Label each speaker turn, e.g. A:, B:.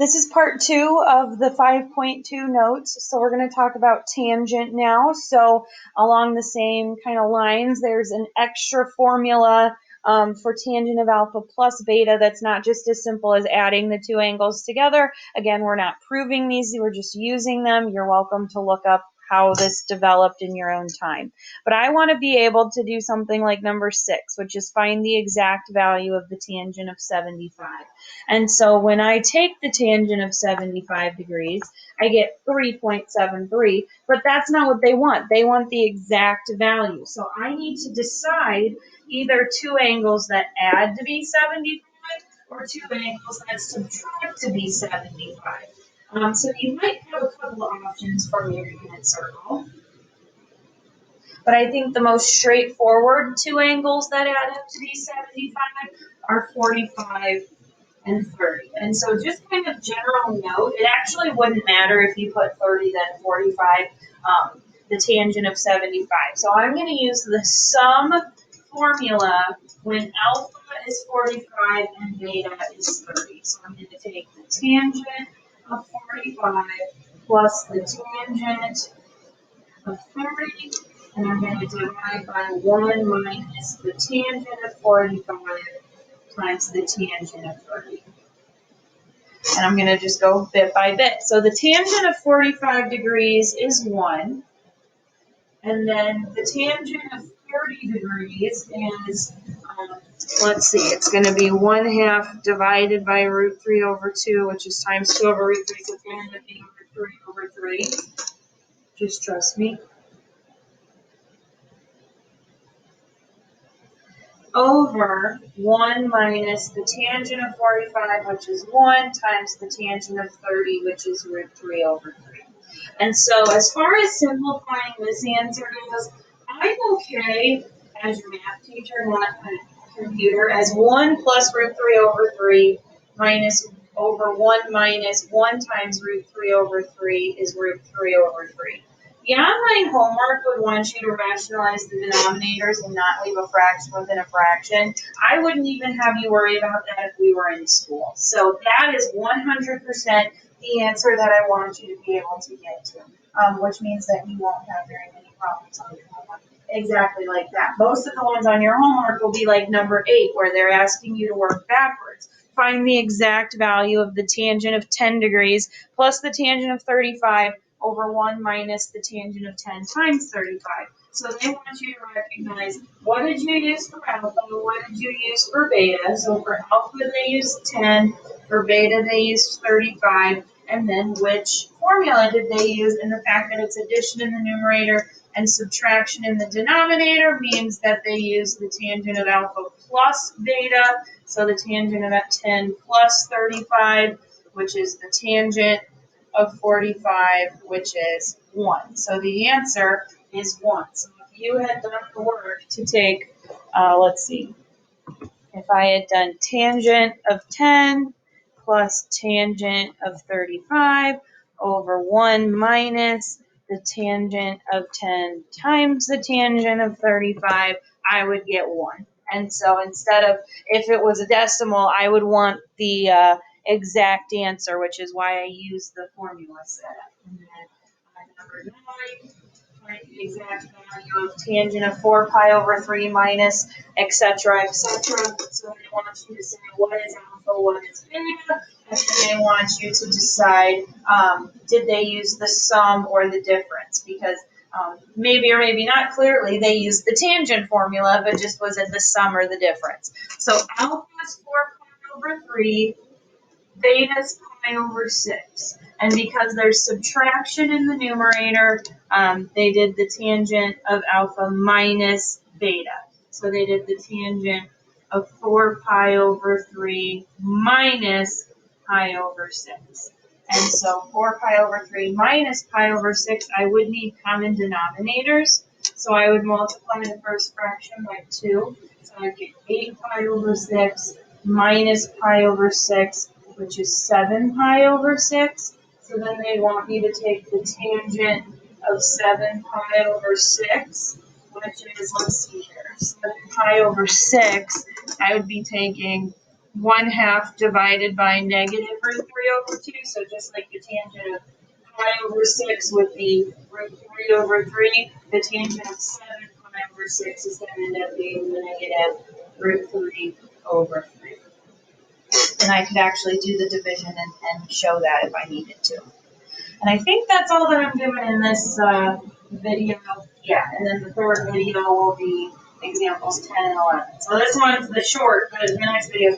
A: This is part 2 of the 5.2 notes. So we're going to talk about tangent now. So along the same kind of lines, there's an extra formula for tangent of alpha plus beta that's not just as simple as adding the two angles together. Again, we're not proving these, we're just using them. You're welcome to look up how this developed in your own time. But I want to be able to do something like number 6, which is find the exact value of the tangent of 75. And so when I take the tangent of 75 degrees, I get 3.73, but that's not what they want. They want the exact value. So I need to decide either two angles that add to be 75 or two angles that subtract to be 75. So you might have a couple of options from your unit circle. But I think the most straightforward two angles that add up to be 75 are 45 and 30. And so just kind of general note, it actually wouldn't matter if you put 30 then 45, the tangent of 75. So I'm going to use the sum formula when alpha is 45 and beta is 30. So I'm going to take the tangent of 45 plus the tangent of 30, and I'm going to divide by 1 minus the tangent of 45 times the tangent of 30. And I'm going to just go bit by bit. So the tangent of 45 degrees is 1. And then the tangent of 30 degrees is, let's see, it's going to be 1/2 divided by root 3 over 2, which is times 2 over root 3, so it's going to end up being 3 over 3. Just trust me. Over 1 minus the tangent of 45, which is 1, times the tangent of 30, which is root 3 over 3. And so as far as simplifying this answer goes, I'm okay as your math teacher, not a computer, as 1 plus root 3 over 3 minus over 1 minus 1 times root 3 over 3 is root 3 over 3. The online homework would want you to rationalize the denominators and not leave a fraction within a fraction. I wouldn't even have you worry about that if we were in school. So that is 100% the answer that I want you to be able to get to, which means that you won't have very many problems on your homework. Exactly like that. Most of the ones on your homework will be like number 8, where they're asking you to work backwards. Find the exact value of the tangent of 10 degrees plus the tangent of 35 over 1 minus the tangent of 10 times 35. So they want you to recognize, what did you use for alpha, what did you use for beta? So for alpha they used 10, for beta they used 35, and then which formula did they use? And the fact that it's addition in the numerator and subtraction in the denominator means that they use the tangent of alpha plus beta, so the tangent of 10 plus 35, which is the tangent of 45, which is 1. So the answer is 1. So if you had done the work to take, let's see, if I had done tangent of 10 plus tangent of 35 over 1 minus the tangent of 10 times the tangent of 35, I would get 1. And so instead of, if it was a decimal, I would want the exact answer, which is why I use the formula set. And then number 9, find the exact value of tangent of 4 pi over 3 minus, etc., etc. So they want you to say what is alpha, what is beta, and then they want you to decide did they use the sum or the difference, because maybe or maybe not clearly they used the tangent formula, but just was it the sum or the difference. So alpha is 4 pi over 3, beta is pi over 6. And because there's subtraction in the numerator, they did the tangent of alpha minus beta. So they did the tangent of 4 pi over 3 minus pi over 6. And so 4 pi over 3 minus pi over 6, I would need common denominators. So I would multiply the first fraction by 2. So I'd get 8 pi over 6 minus pi over 6, which is 7 pi over 6. So then they'd want me to take the tangent of 7 pi over 6, which is, let's see here, 7 pi over 6, I would be taking 1/2 divided by negative root 3/2. So just like the tangent of pi over 6 would be root 3/3, the tangent of 7 pi over 6 is going to end up being the negative root 3/3. And I could actually do the division and show that if I needed to. And I think that's all that I'm doing in this video. Yeah, and then the third video will be examples 10 and 11. So this one's the short, but the next video